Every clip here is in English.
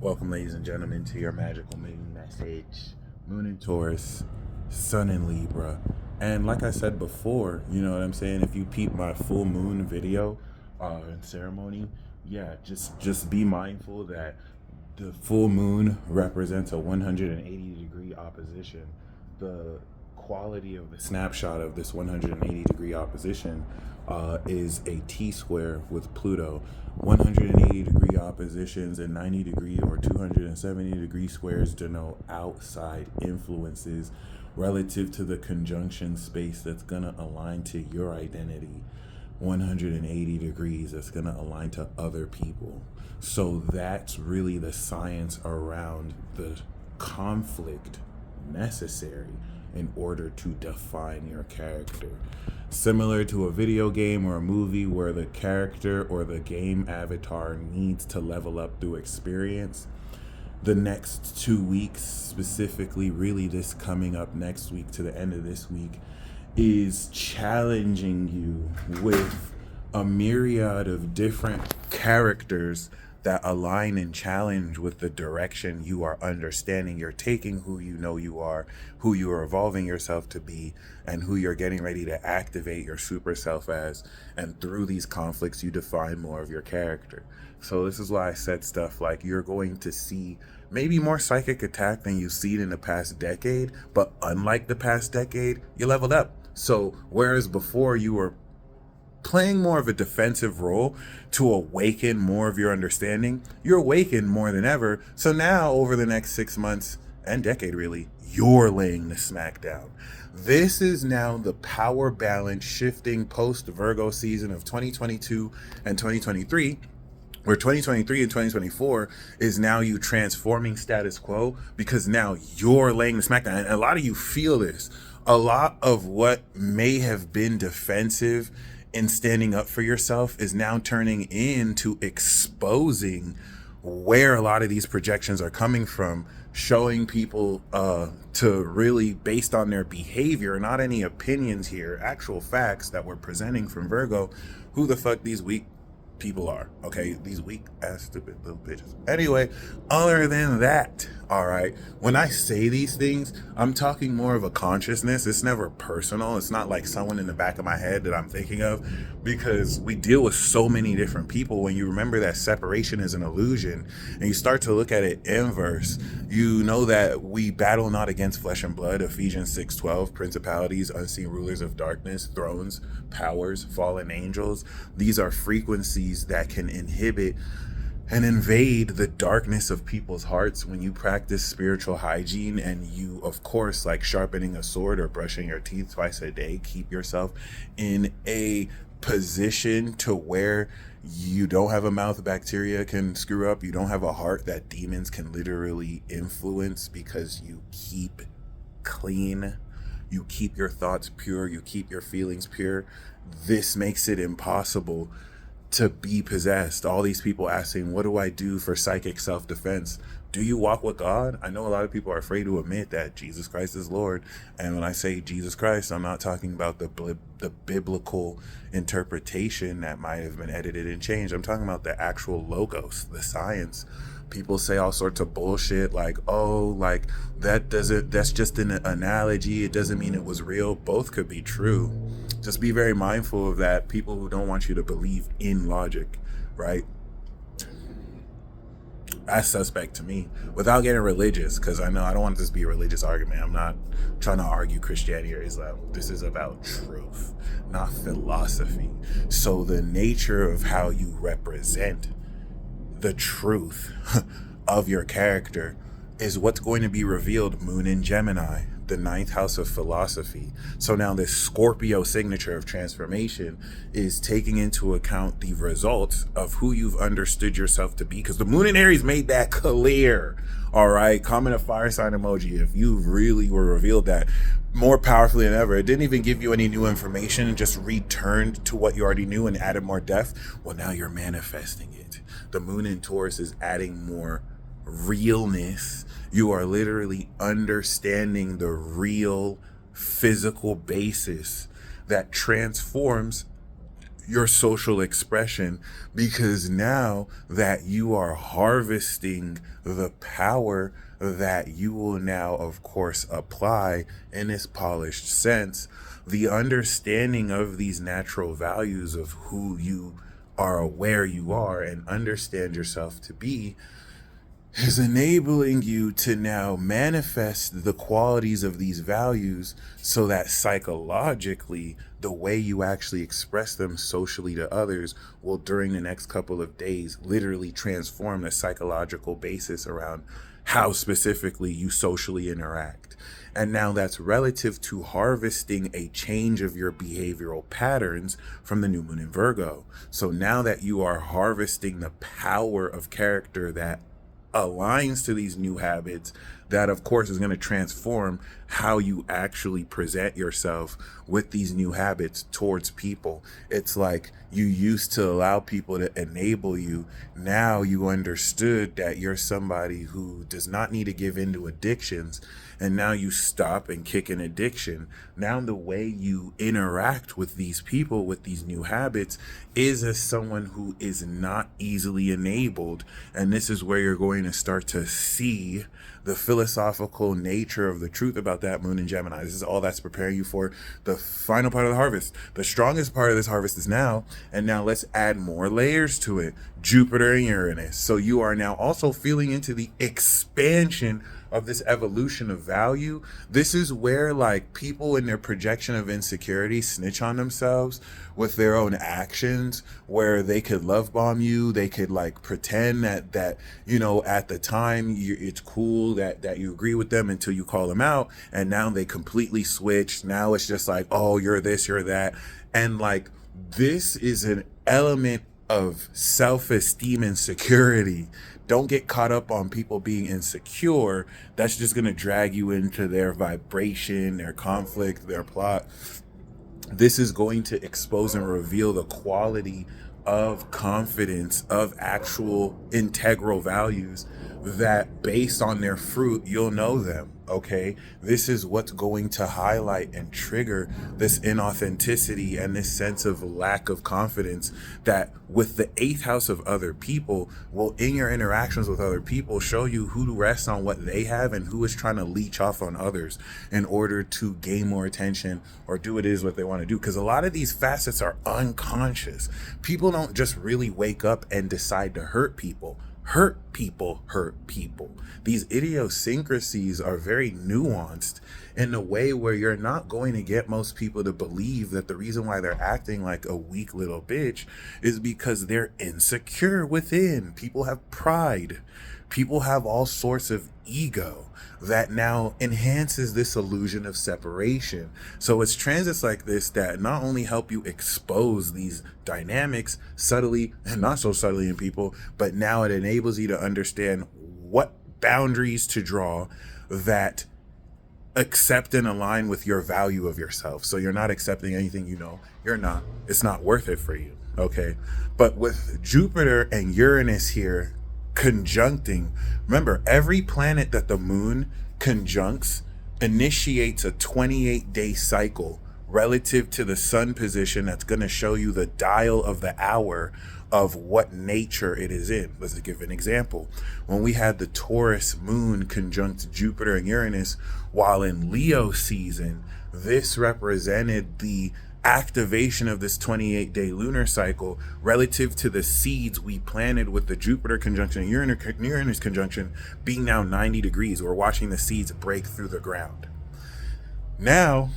Welcome, ladies and gentlemen, to your magical moon message. Moon in Taurus, Sun in Libra. And like I said before, you know what I'm saying? If you peep my full moon video and ceremony, yeah, just be mindful that the full moon represents a 180-degree opposition. The quality of the snapshot of this 180-degree opposition is a T-square with Pluto. 180-degree oppositions and 90-degree or 270-degree squares denote outside influences relative to the conjunction space that's going to align to your identity. 180 degrees that's going to align to other people. So that's really the science around the conflict necessary in order to define your character. Similar to a video game or a movie where the character or the game avatar needs to level up through experience, the next 2 weeks, specifically really this coming up next week to the end of this week, is challenging you with a myriad of different characters that align and challenge with the direction you are understanding you're taking, who you know you are, who you are evolving yourself to be, and who you're getting ready to activate your super self as. And through these conflicts, you define more of your character. So this is why I said stuff like you're going to see maybe more psychic attack than you've seen in the past decade, but unlike the past decade, you leveled up. So whereas before you were playing more of a defensive role to awaken more of your understanding, you're awakened more than ever. So now over the next 6 months and decade, really, you're laying the smack down. This is now the power balance shifting post Virgo season of 2022 and 2023, where 2023 and 2024 is now you transforming status quo, because now you're laying the smack down. And a lot of you feel this. A lot of what may have been defensive in standing up for yourself is now turning into exposing where a lot of these projections are coming from, showing people to really, based on their behavior, not any opinions here, actual facts that we're presenting from Virgo, who the fuck these weak people are. Okay, these weak ass stupid little bitches. Anyway, other than that, all right, when I say these things, I'm talking more of a consciousness. It's never personal. It's not like someone in the back of my head that I'm thinking of, because we deal with so many different people. When you remember that separation is an illusion and you start to look at it inverse, you know that we battle not against flesh and blood. Ephesians 6:12, principalities, unseen rulers of darkness, thrones, powers, fallen angels. These are frequencies that can inhibit and invade the darkness of people's hearts. When you practice spiritual hygiene and you, of course, like sharpening a sword or brushing your teeth twice a day, keep yourself in a position to where you don't have a mouth bacteria can screw up, you don't have a heart that demons can literally influence, because you keep clean, you keep your thoughts pure, you keep your feelings pure. This makes it impossible to be possessed. All these people asking, what do I do for psychic self-defense? Do you walk with God? I know a lot of people are afraid to admit that Jesus Christ is Lord. And when I say Jesus Christ, I'm not talking about the biblical interpretation that might have been edited and changed. I'm talking about the actual logos, the science. People say all sorts of bullshit like, oh, like that's just an analogy. It doesn't mean it was real. Both could be true. Just be very mindful of that. People who don't want you to believe in logic, right? That's suspect to me, without getting religious, because I know I don't want this to be a religious argument. I'm not trying to argue Christianity or Islam. This is about truth, not philosophy. So the nature of how you represent the truth of your character is what's going to be revealed. Moon in Gemini, the ninth house of philosophy. So now this Scorpio signature of transformation is taking into account the results of who you've understood yourself to be, because the moon in Aries made that clear. All right, comment a fire sign emoji if you really were revealed that more powerfully than ever. It didn't even give you any new information, just returned to what you already knew and added more depth. Well, now you're manifesting it. The moon in Taurus is adding more realness. You are literally understanding the real physical basis that transforms your social expression, because now that you are harvesting the power that you will now, of course, apply in this polished sense, the understanding of these natural values of who you are, where you are, and understand yourself to be, is enabling you to now manifest the qualities of these values, so that psychologically the way you actually express them socially to others will, during the next couple of days, literally transform the psychological basis around how specifically you socially interact. And now that's relative to harvesting a change of your behavioral patterns from the new moon in Virgo. So now that you are harvesting the power of character that aligns to these new habits, that of course is going to transform how you actually present yourself with these new habits towards people. It's like you used to allow people to enable you. Now you understood that you're somebody who does not need to give in to addictions, and now you stop and kick an addiction. Now the way you interact with these people with these new habits is as someone who is not easily enabled. And this is where you're going to start to see the philosophical nature of the truth about that moon in Gemini. This is all that's preparing you for the final part of the harvest. The strongest part of this harvest is now, and now let's add more layers to it. Jupiter and Uranus. So you are now also feeling into the expansion of this evolution of value. This is where like people in their projection of insecurity snitch on themselves with their own actions, where they could love bomb you. They could like pretend that you know, at the time it's cool that you agree with them until you call them out, and now they completely switch. Now it's just like, oh, you're this, you're that. And like, this is an element of self-esteem and security. Don't get caught up on people being insecure. That's just going to drag you into their vibration, their conflict, their plot. This is going to expose and reveal the quality of confidence, of actual integral values that, based on their fruit, you'll know them. Okay, this is what's going to highlight and trigger this inauthenticity and this sense of lack of confidence that, with the 8th house of other people, will, in your interactions with other people, show you who to rest on what they have and who is trying to leech off on others in order to gain more attention or do what it is what they want to do. Because a lot of these facets are unconscious. People don't just really wake up and decide to hurt people. Hurt people hurt people. These idiosyncrasies are very nuanced in a way where you're not going to get most people to believe that the reason why they're acting like a weak little bitch is because they're insecure within. People have pride. People have all sorts of ego that now enhances this illusion of separation. So it's transits like this that not only help you expose these dynamics subtly and not so subtly in people, but now it enables you to understand what boundaries to draw that accept and align with your value of yourself. So you're not accepting anything you know you're not. It's not worth it for you. Okay. But with Jupiter and Uranus here conjuncting, remember, every planet that the moon conjuncts initiates a 28-day cycle relative to the sun position that's going to show you the dial of the hour of what nature it is in. Let's give an example. When we had the Taurus moon conjunct Jupiter and Uranus while in Leo season, this represented the activation of this 28-day lunar cycle relative to the seeds we planted with the Jupiter conjunction and Uranus conjunction being now 90 degrees. We're watching the seeds break through the ground. Now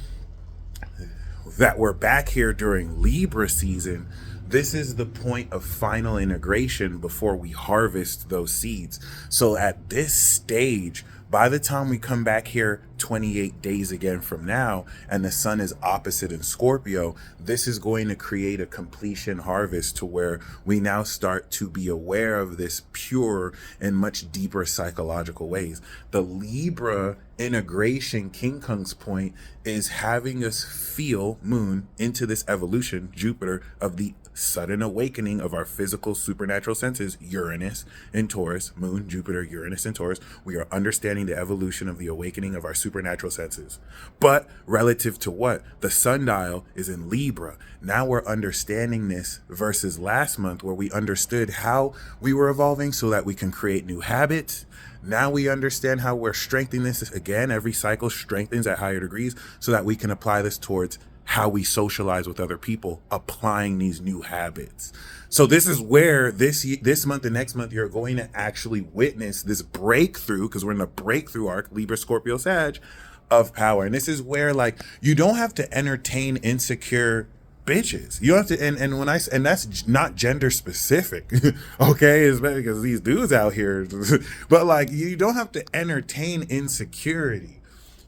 that we're back here during Libra season, this is the point of final integration before we harvest those seeds. So at this stage, by the time we come back here 28 days again from now, and the sun is opposite in Scorpio, this is going to create a completion harvest to where we now start to be aware of this pure and much deeper psychological ways. The Libra integration, King Kong's point, is having us feel moon into this evolution, Jupiter, of the sudden awakening of our physical supernatural senses, Uranus in Taurus, moon, Jupiter, Uranus in Taurus. We are understanding concerning the evolution of the awakening of our supernatural senses. But relative to what? The sundial is in Libra. Now we're understanding this versus last month where we understood how we were evolving so that we can create new habits. Now we understand how we're strengthening this again. Every cycle strengthens at higher degrees so that we can apply this towards how we socialize with other people, applying these new habits. So this is where this month and next month, you're going to actually witness this breakthrough, because we're in the breakthrough arc, Libra, Scorpio, Sag, of power. And this is where, like, you don't have to entertain insecure bitches. You have to, and that's not gender specific, okay? It's because these dudes out here, but like, you don't have to entertain insecurity.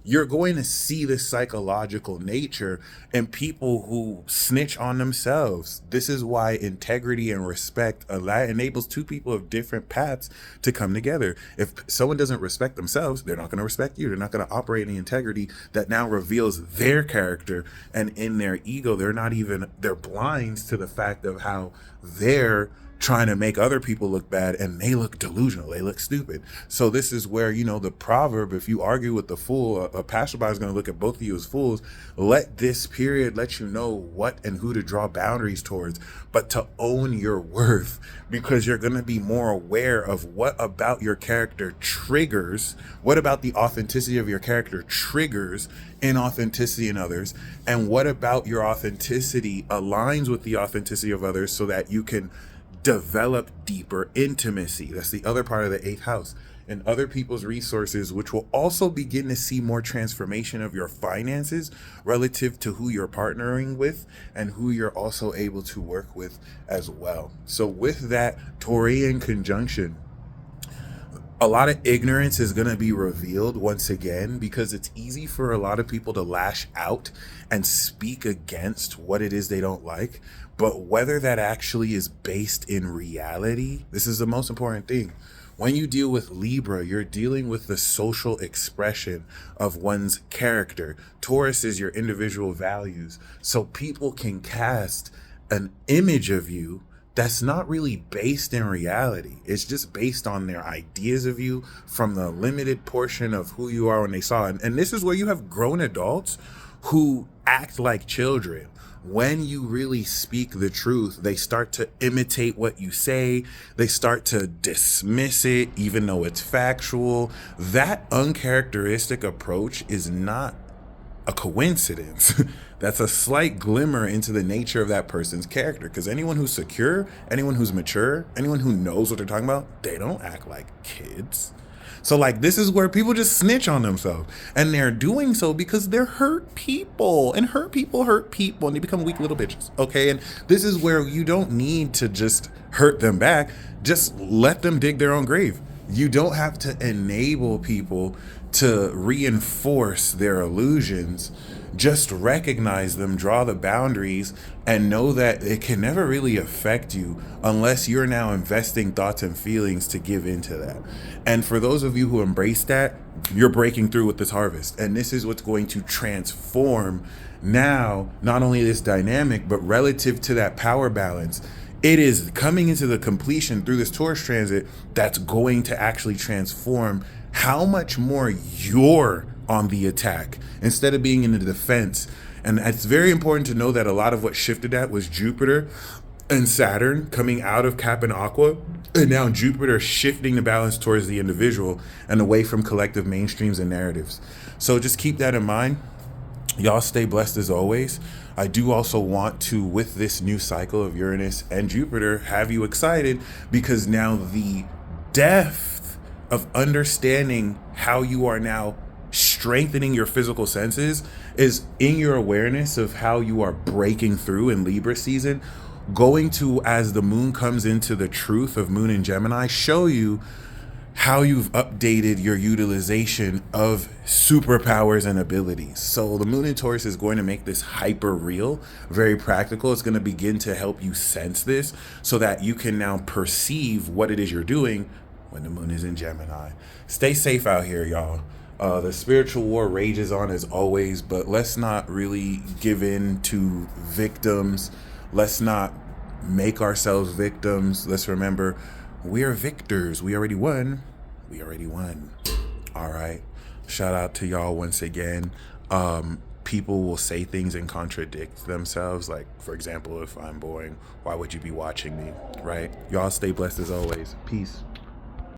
You're going to see this psychological nature in people who snitch on themselves. This is why integrity and respect enables two people of different paths to come together. If someone doesn't respect themselves, they're not going to respect you. They're not going to operate in integrity that now reveals their character. And in their ego, they're blind to the fact of how they're trying to make other people look bad, and they look delusional, they look stupid. So this is where, the proverb, if you argue with the fool, a passerby is going to look at both of you as fools. Let this period let you know what and who to draw boundaries towards, but to own your worth, because you're going to be more aware of what about your character triggers, what about the authenticity of your character triggers inauthenticity in others, and what about your authenticity aligns with the authenticity of others so that you can develop deeper intimacy. That's the other part of the 8th house, and other people's resources, which will also begin to see more transformation of your finances relative to who you're partnering with and who you're also able to work with as well. So with that Taurian conjunction, a lot of ignorance is going to be revealed once again, because it's easy for a lot of people to lash out and speak against what it is they don't like. But whether that actually is based in reality, this is the most important thing. When you deal with Libra, you're dealing with the social expression of one's character. Taurus is your individual values. So people can cast an image of you that's not really based in reality. It's just based on their ideas of you from the limited portion of who you are when they saw it. And this is where you have grown adults who act like children. When you really speak the truth, they start to imitate what you say. They start to dismiss it, even though it's factual. That uncharacteristic approach is not a coincidence. That's a slight glimmer into the nature of that person's character. Because anyone who's secure, anyone who's mature, anyone who knows what they're talking about, they don't act like kids. So like, this is where people just snitch on themselves, and they're doing so because they're hurt people, and hurt people, and they become weak little bitches. Okay. And this is where you don't need to just hurt them back. Just let them dig their own grave. You don't have to enable people to reinforce their illusions. Just recognize them, draw the boundaries, and know that it can never really affect you unless you're now investing thoughts and feelings to give into that. And for those of you who embrace that, you're breaking through with this harvest. And this is what's going to transform now, not only this dynamic, but relative to that power balance. It is coming into the completion through this Taurus transit that's going to actually transform how much more you're on the attack instead of being in the defense. And it's very important to know that a lot of what shifted that was Jupiter and Saturn coming out of Cap and Aqua, and now Jupiter shifting the balance towards the individual and away from collective mainstreams and narratives. So just keep that in mind. Y'all stay blessed as always. I do also want to, with this new cycle of Uranus and Jupiter, have you excited, because now the depth of understanding how you are now strengthening your physical senses is in your awareness of how you are breaking through in Libra season, going to, as the moon comes into the truth of moon in Gemini, show you how you've updated your utilization of superpowers and abilities. So the moon in Taurus is going to make this hyper real, very practical. It's going to begin to help you sense this so that you can now perceive what it is you're doing when the moon is in Gemini. Stay safe out here, y'all. The spiritual war rages on as always, but let's not really give in to victims. Let's not make ourselves victims. Let's remember, we are victors. We already won. We already won. All right. Shout out to y'all once again. People will say things and contradict themselves. Like, for example, if I'm boring, why would you be watching me? Right? Y'all stay blessed as always. Peace.